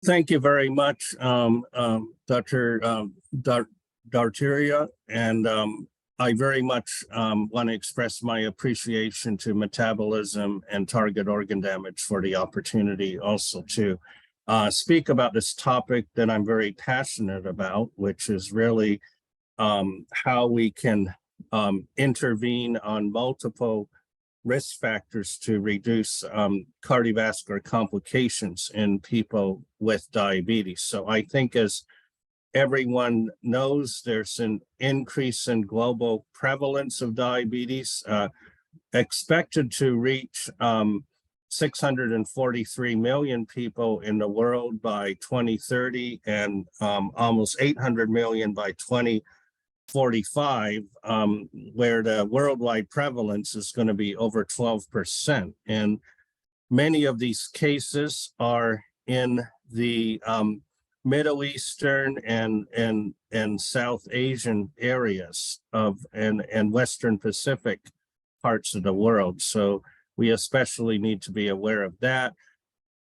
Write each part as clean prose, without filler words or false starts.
Thank you very much, Dr. Darteria, and I very much want to express my appreciation to Metabolism and Target Organ Damage for the opportunity also to speak about this topic that I'm very passionate about, which is really how we can intervene on multiple risk factors to reduce cardiovascular complications in people with diabetes. So I think, as everyone knows, there's an increase in global prevalence of diabetes, expected to reach 643 million people in the world by 2030 and almost 800 million by 2045, where the worldwide prevalence is going to be over 12%. And many of these cases are in the Middle Eastern and South Asian areas and Western Pacific parts of the world. So we especially need to be aware of that.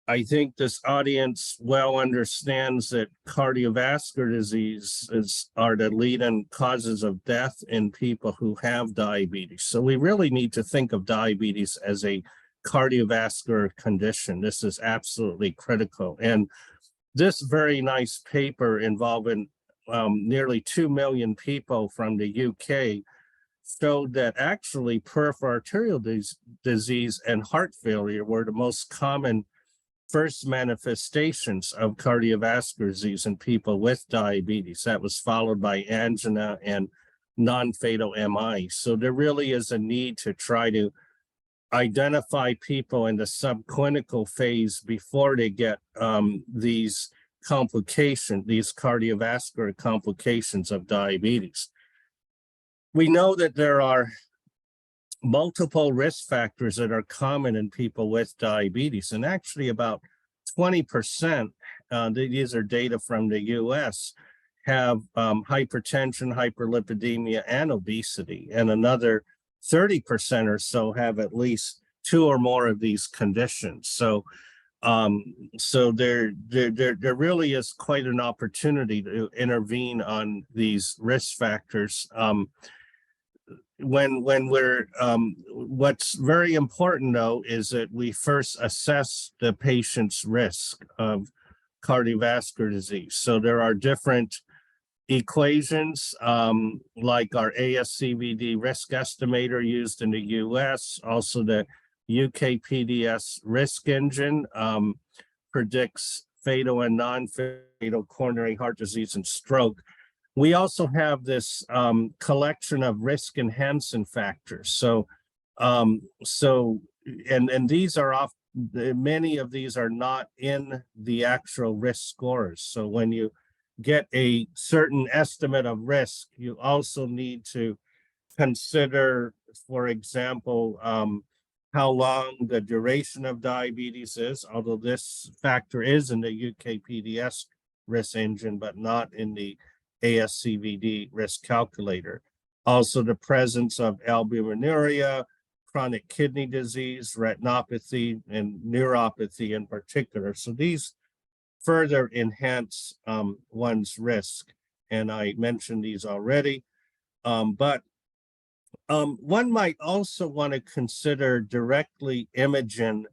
I think this audience well understands that cardiovascular diseases are the leading causes of death in people who have diabetes. So we really need to think of diabetes as a cardiovascular condition. This is absolutely critical. And this very nice paper involving nearly 2 million people from the UK showed that actually peripheral arterial disease and heart failure were the most common first manifestations of cardiovascular disease in people with diabetes. That was followed by angina and non-fatal MI. So there really is a need to try to identify people in the subclinical phase before they get these complications, these cardiovascular complications of diabetes. We know that there are multiple risk factors that are common in people with diabetes, and actually about 20%, these are data from the US, have hypertension, hyperlipidemia, and obesity, and another 30% or so have at least two or more of these conditions. So there really is quite an opportunity to intervene on these risk factors. When we're what's very important, though, is that we first assess the patient's risk of cardiovascular disease. So there are different equations like our ASCVD risk estimator used in the US, also the UK PDS risk engine predicts fatal and non-fatal coronary heart disease and stroke. We also have this collection of risk enhancing factors. So, and these are many of these are not in the actual risk scores. So when you get a certain estimate of risk, you also need to consider, for example, how long the duration of diabetes is, although this factor is in the UK PDS risk engine, but not in the ASCVD risk calculator. Also, the presence of albuminuria, chronic kidney disease, retinopathy, and neuropathy in particular. So these further enhance one's risk, and I mentioned these already. But one might also want to consider directly imaging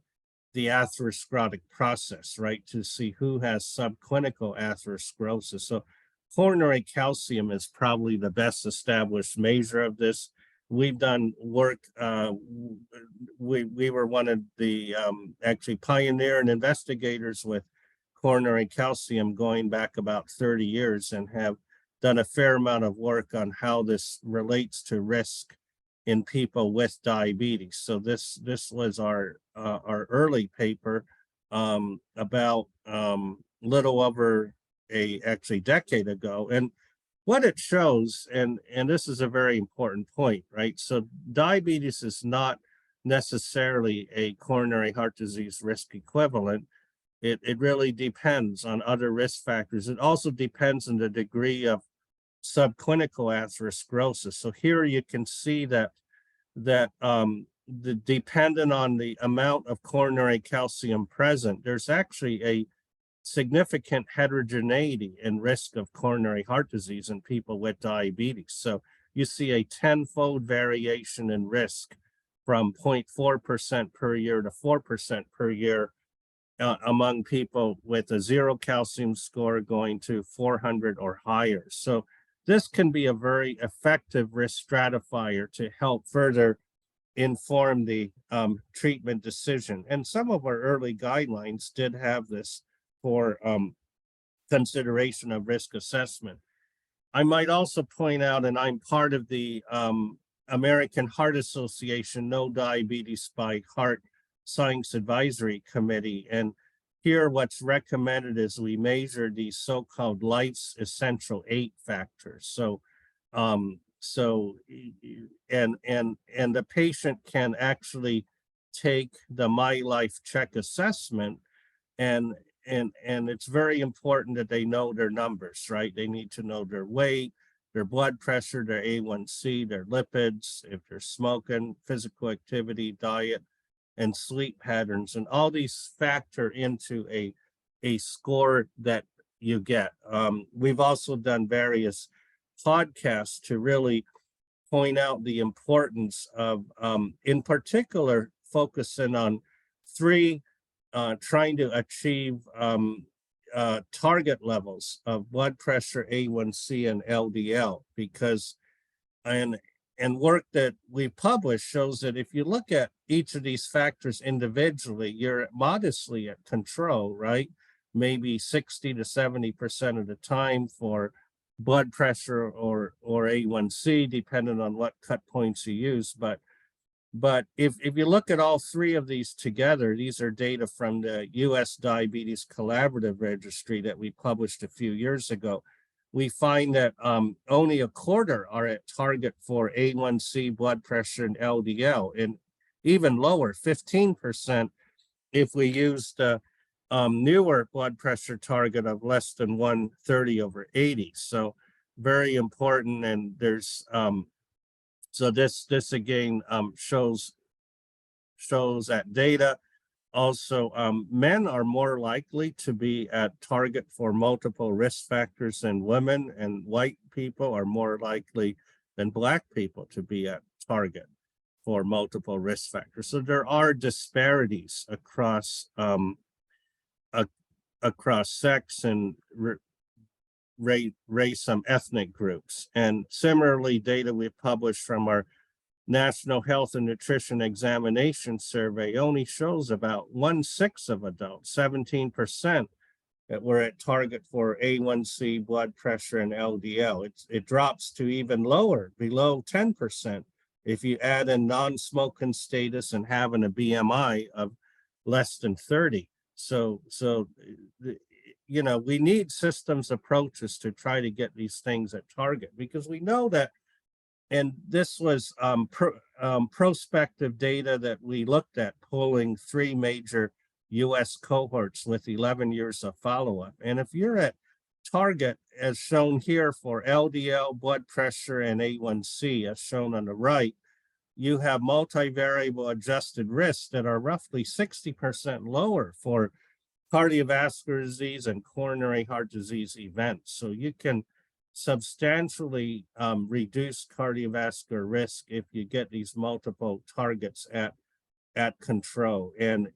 the atherosclerotic process, right, to see who has subclinical atherosclerosis. So coronary calcium is probably the best established measure of this. We've done work, we were one of the actually pioneering investigators with coronary calcium going back about 30 years and have done a fair amount of work on how this relates to risk in people with diabetes. So this was our early paper about little over actually decade ago. And what it shows, and this is a very important point, right? So diabetes is not necessarily a coronary heart disease risk equivalent. It really depends on other risk factors. It also depends on the degree of subclinical atherosclerosis. So here you can see that dependent on the amount of coronary calcium present, there's actually a significant heterogeneity in risk of coronary heart disease in people with diabetes. So you see a 10-fold variation in risk from 0.4% per year to 4% per year among people with a 0 calcium score going to 400 or higher. So this can be a very effective risk stratifier to help further inform the treatment decision. And some of our early guidelines did have this for consideration of risk assessment. I might also point out, and I'm part of the American Heart Association No Diabetes by Heart Science Advisory Committee. And here what's recommended is we measure these so-called life's essential 8 factors. So and the patient can actually take the My Life Check assessment, and it's very important that they know their numbers, right? They need to know their weight, their blood pressure, their A1C, their lipids, if they're smoking, physical activity, diet, and sleep patterns. And all these factor into a score that you get. We've also done various podcasts to really point out the importance of, in particular, focusing on 3 trying to achieve target levels of blood pressure, A1C, and LDL, because and work that we published shows that if you look at each of these factors individually, you're modestly at control, right? Maybe 60 to 70% of the time for blood pressure or A1C, depending on what cut points you use. But if you look at all 3 of these together, these are data from the US Diabetes Collaborative Registry that we published a few years ago. We find that only a quarter are at target for A1C, blood pressure, and LDL, and even lower, 15%, if we use the newer blood pressure target of less than 130/80. So very important, and there's so this again shows that data. Also, men are more likely to be at target for multiple risk factors than women, and white people are more likely than Black people to be at target for multiple risk factors. So there are disparities across across sex and race, ethnic groups. And similarly, data we published from our National Health and Nutrition Examination Survey only shows about 1/6 of adults, 17%, that were at target for A1C, blood pressure, and LDL. It drops to even lower, below 10%, if you add in non-smoking status and having a BMI of less than 30. So you know, we need systems approaches to try to get these things at target, because we know that. And this was prospective data that we looked at, polling 3 major US cohorts with 11 years of follow-up. And if you're at target, as shown here for LDL, blood pressure, and A1C, as shown on the right, you have multivariable adjusted risks that are roughly 60% lower for cardiovascular disease and coronary heart disease events. So you can substantially reduce cardiovascular risk if you get these multiple targets at control. And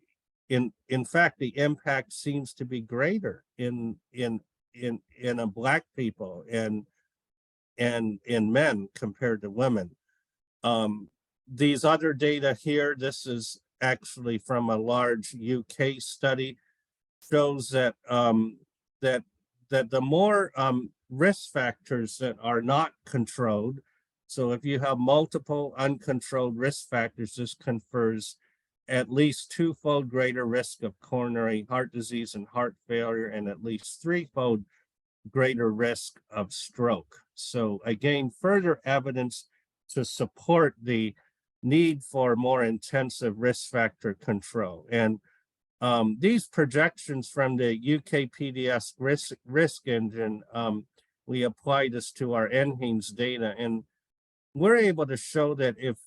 in fact, the impact seems to be greater in Black people and in men compared to women. These other data here, this is actually from a large UK study, shows that that the more risk factors that are not controlled, so if you have multiple uncontrolled risk factors, this confers at least 2-fold greater risk of coronary heart disease and heart failure, and at least 3-fold greater risk of stroke. So again, further evidence to support the need for more intensive risk factor control. And these projections from the UK PDS risk engine, we apply this to our NHANES data, and we're able to show that if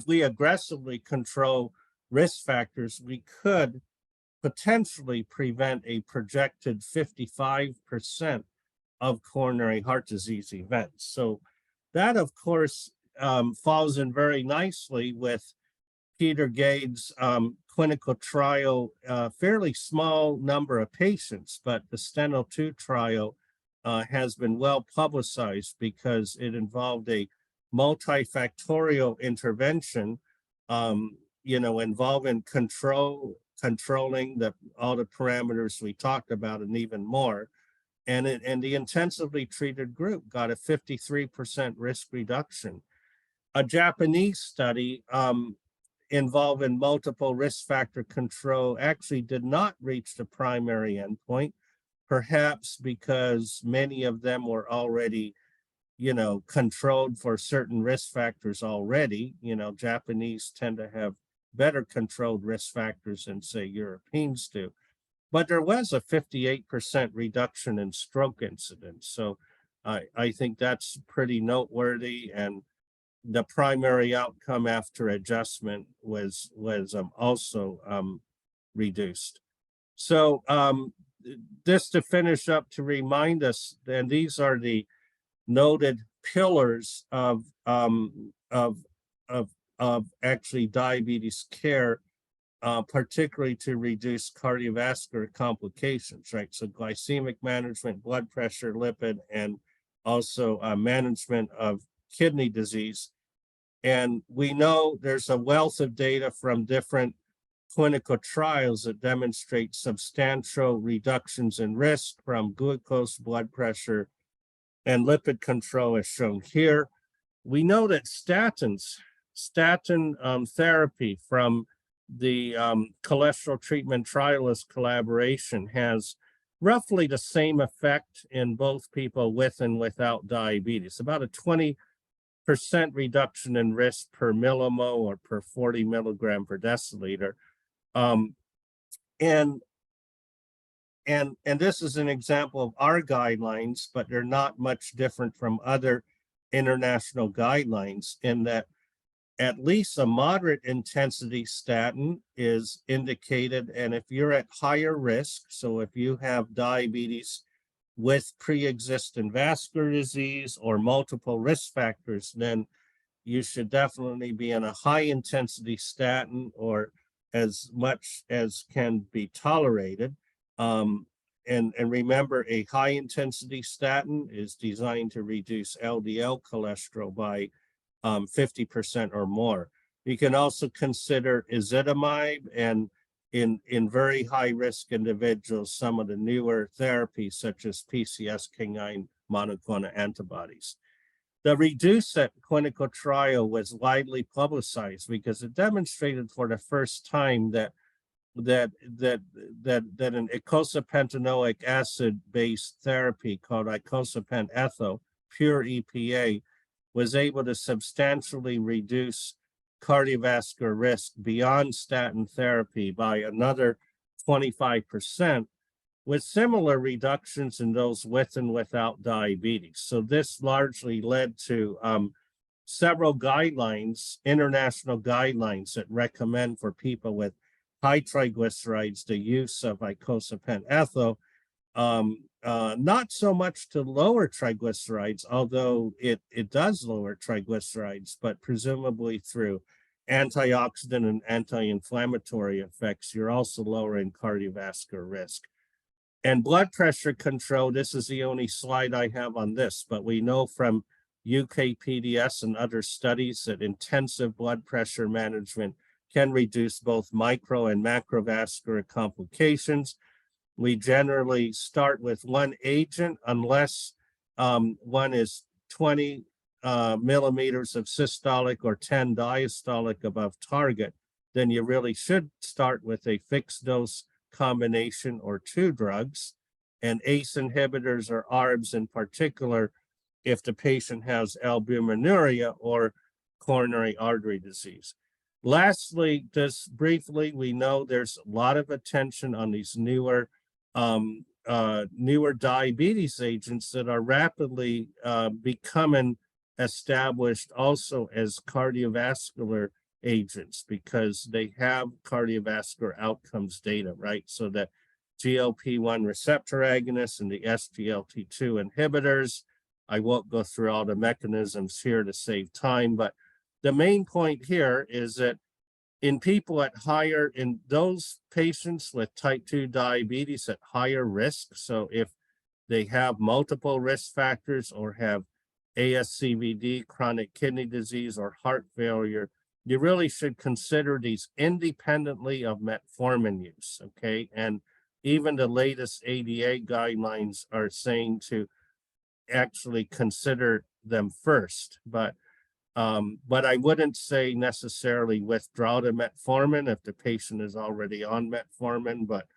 we aggressively control risk factors, we could potentially prevent a projected 55% of coronary heart disease events. So that, of course, falls in very nicely with Peter Gade's clinical trial, fairly small number of patients, but the Steno-2 trial has been well publicized because it involved a multifactorial intervention, involving controlling all the parameters we talked about and even more. And the intensively treated group got a 53% risk reduction. A Japanese study involving multiple risk factor control actually did not reach the primary endpoint, perhaps because many of them were already, controlled for certain risk factors already. Japanese tend to have better controlled risk factors than, say, Europeans do. But there was a 58% reduction in stroke incidence. So I think that's pretty noteworthy. And the primary outcome after adjustment was also reduced. So just to finish up, to remind us, and these are the noted pillars of actually diabetes care, particularly to reduce cardiovascular complications, right? So glycemic management, blood pressure, lipid, and also management of kidney disease. And we know there's a wealth of data from different clinical trials that demonstrate substantial reductions in risk from glucose, blood pressure, and lipid control as shown here. We know that statin therapy from the cholesterol treatment trialist collaboration has roughly the same effect in both people with and without diabetes, about a 20% reduction in risk per millimole or per 40 milligram per deciliter. And this is an example of our guidelines, but they're not much different from other international guidelines in that at least a moderate intensity statin is indicated. And if you're at higher risk, so if you have diabetes with pre-existing vascular disease or multiple risk factors, then you should definitely be on a high intensity statin or as much as can be tolerated. And remember, a high intensity statin is designed to reduce LDL cholesterol by 50% or more. You can also consider ezetimibe, and in very high risk individuals, some of the newer therapies such as PCSK9 monoclonal antibodies. The REDUCE-IT clinical trial was widely publicized because it demonstrated for the first time that an eicosapentaenoic acid-based therapy called icosapent ethyl, pure EPA, was able to substantially reduce cardiovascular risk beyond statin therapy by another 25%, with similar reductions in those with and without diabetes. So this largely led to several guidelines, international guidelines that recommend for people with high triglycerides the use of icosapent ethyl, not so much to lower triglycerides, although it does lower triglycerides, but presumably through antioxidant and anti-inflammatory effects, you're also lowering cardiovascular risk. And blood pressure control, this is the only slide I have on this, but we know from UKPDS and other studies that intensive blood pressure management can reduce both micro and macrovascular complications. We generally start with one agent unless one is 20 millimeters of systolic or 10 diastolic above target. Then you really should start with a fixed dose combination or two drugs, and ACE inhibitors or ARBs in particular if the patient has albuminuria or coronary artery disease. Lastly, just briefly, we know there's a lot of attention on these newer diabetes agents that are rapidly becoming established also as cardiovascular agents because they have cardiovascular outcomes data, right? So the GLP-1 receptor agonists and the SGLT2 inhibitors. I won't go through all the mechanisms here to save time, but the main point here is that in those patients with type 2 diabetes at higher risk, so if they have multiple risk factors or have ASCVD, chronic kidney disease, or heart failure, you really should consider these independently of metformin use, okay? And even the latest ADA guidelines are saying to actually consider them first, but I wouldn't say necessarily withdraw the metformin if the patient is already on metformin, but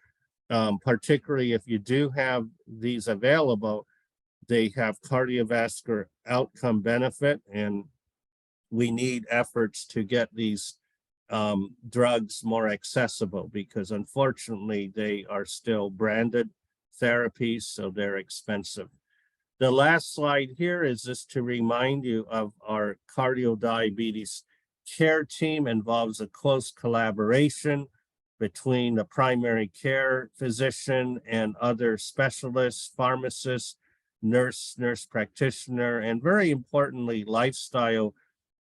particularly if you do have these available, they have cardiovascular outcome benefit, and we need efforts to get these drugs more accessible because unfortunately they are still branded therapies, so they're expensive. The last slide here is just to remind you of our cardio diabetes care team. Involves a close collaboration between the primary care physician and other specialists, pharmacists, nurse practitioner, and very importantly, lifestyle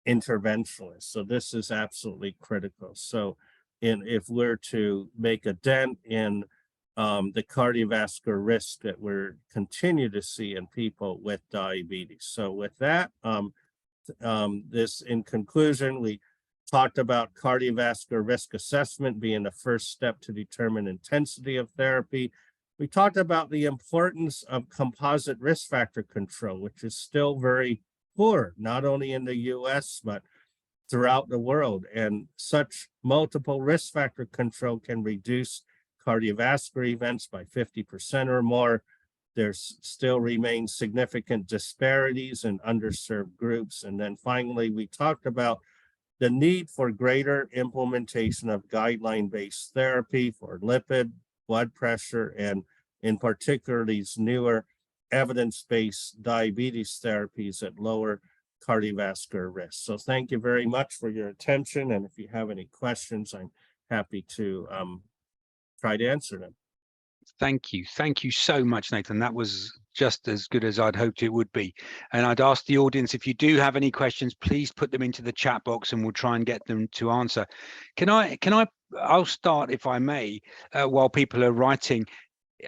interventionists. So this is absolutely critical. So if we're to make a dent in the cardiovascular risk that we're continue to see in people with diabetes. So with that, this in conclusion, we talked about cardiovascular risk assessment being the first step to determine intensity of therapy. We talked about the importance of composite risk factor control, which is still very poor, not only in the US, but throughout the world. And such multiple risk factor control can reduce cardiovascular events by 50% or more. There's still remains significant disparities in underserved groups. And then finally, we talked about the need for greater implementation of guideline-based therapy for lipid, blood pressure, and in particular, these newer evidence-based diabetes therapies at lower cardiovascular risk. So thank you very much for your attention. And if you have any questions, I'm happy to try to answer them. Thank you. Thank you so much, Nathan. That was just as good as I'd hoped it would be. And I'd ask the audience, if you do have any questions, please put them into the chat box and we'll try and get them to answer. I'll start, if I may, while people are writing.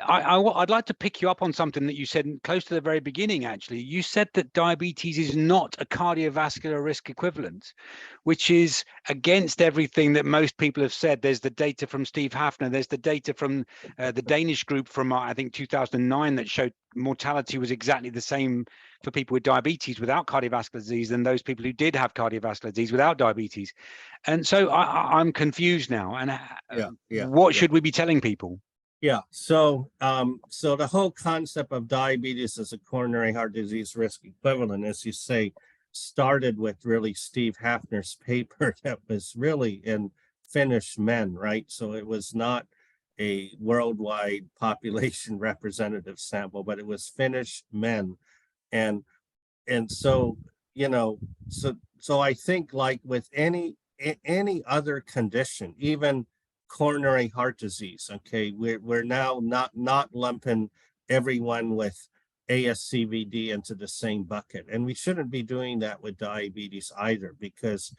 I'd like to pick you up on something that you said close to the very beginning, actually. You said that diabetes is not a cardiovascular risk equivalent, which is against everything that most people have said. There's the data from Steve Hafner. There's the data from the Danish group from, I think, 2009 that showed mortality was exactly the same for people with diabetes without cardiovascular disease than those people who did have cardiovascular disease without diabetes. And so I'm confused now. And what should we be telling people? Yeah, so the whole concept of diabetes as a coronary heart disease risk equivalent, as you say, started with really Steve Hafner's paper that was really in Finnish men, right? So it was not a worldwide population representative sample, but it was Finnish men. And so, so I think like with any other condition, even coronary heart disease, okay, we're now not lumping everyone with ASCVD into the same bucket, and we shouldn't be doing that with diabetes either, because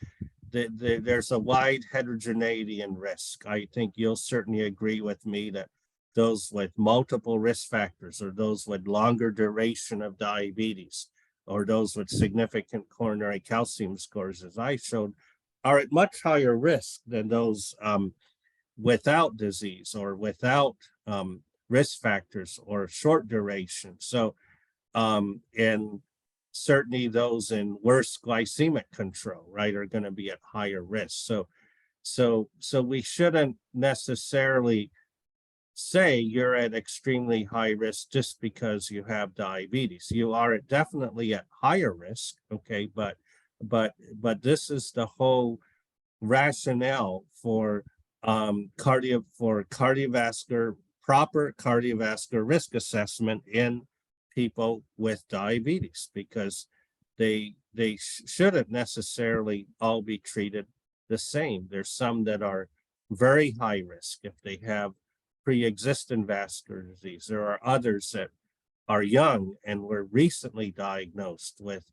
there's a wide heterogeneity in risk. I think you'll certainly agree with me that those with multiple risk factors, or those with longer duration of diabetes, or those with significant coronary calcium scores, as I showed, are at much higher risk than those without disease or without risk factors or short duration. So, and certainly those in worse glycemic control, right, are going to be at higher risk. So we shouldn't necessarily say you're at extremely high risk just because you have diabetes. You are definitely at higher risk, okay, but this is the whole rationale for proper cardiovascular risk assessment in people with diabetes, because they shouldn't necessarily all be treated the same. There's some that are very high risk if they have pre-existing vascular disease. There are others that are young and were recently diagnosed with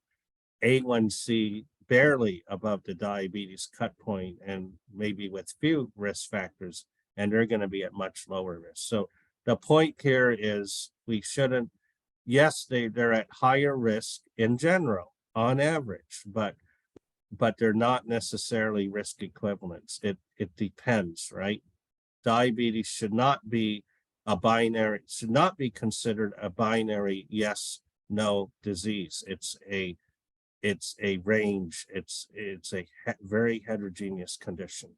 A1C barely above the diabetes cut point and maybe with few risk factors, and they're going to be at much lower risk. So the point here is we shouldn't, yes, they're at higher risk in general on average, but they're not necessarily risk equivalents. It depends, right? Diabetes should not be should not be considered a binary yes, no disease. It's a range. It's a very heterogeneous condition.